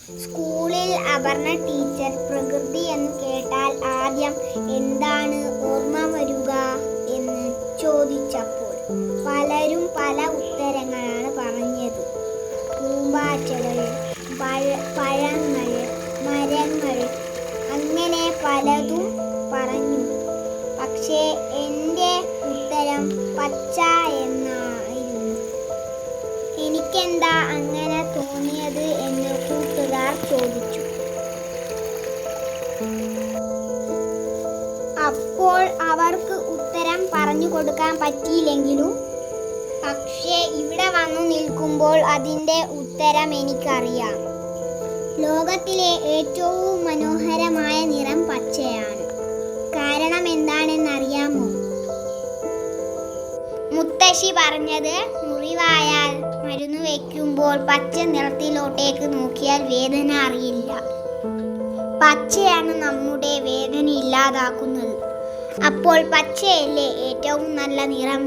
സ്കൂളിൽ അപർണ ടീച്ചർ പ്രകൃതി എന്ന് കേട്ടാൽ ആദ്യം എന്താണ് ഓർമ്മ വരിക എന്ന് ചോദിച്ചപ്പോൾ പലരും പല ഉത്തരങ്ങളാണ് പറഞ്ഞത്. പൂമ്പാറ്റകൾ, പഴങ്ങൾ, മരങ്ങൾ, അങ്ങനെ പലതും പറഞ്ഞു. പക്ഷേ എൻ്റെ ഉത്തരം പച്ച എന്നായിരുന്നു. എനിക്കെന്താ അങ്ങനെ തോന്നിയത് എന്ന് കൂട്ടുകാർ ചോദിച്ചു. അപ്പോൾ അവർക്ക് ഉത്തരം പറഞ്ഞു കൊടുക്കാൻ പറ്റിയില്ലെങ്കിലും പക്ഷേ ഇവിടെ വന്നു നിൽക്കുമ്പോൾ അതിൻ്റെ ഉത്തരം എനിക്കറിയാം. ലോകത്തിലെ ഏറ്റവും മനോഹരമായ നിറം പച്ചയാണ്. കാരണം എന്താണെന്നറിയാമോ? മുത്തശ്ശി പറഞ്ഞത്, മുറിവായാൽ മരുന്ന് വയ്ക്കുമ്പോൾ പച്ച നിറത്തിലോട്ടേക്ക് നോക്കിയാൽ വേദന അറിയില്ല. പച്ചയാണ് നമ്മുടെ വേദന ഇല്ലാതാക്കുന്നത്. അപ്പോൾ പച്ചയല്ലേ ഏറ്റവും നല്ല നിറം?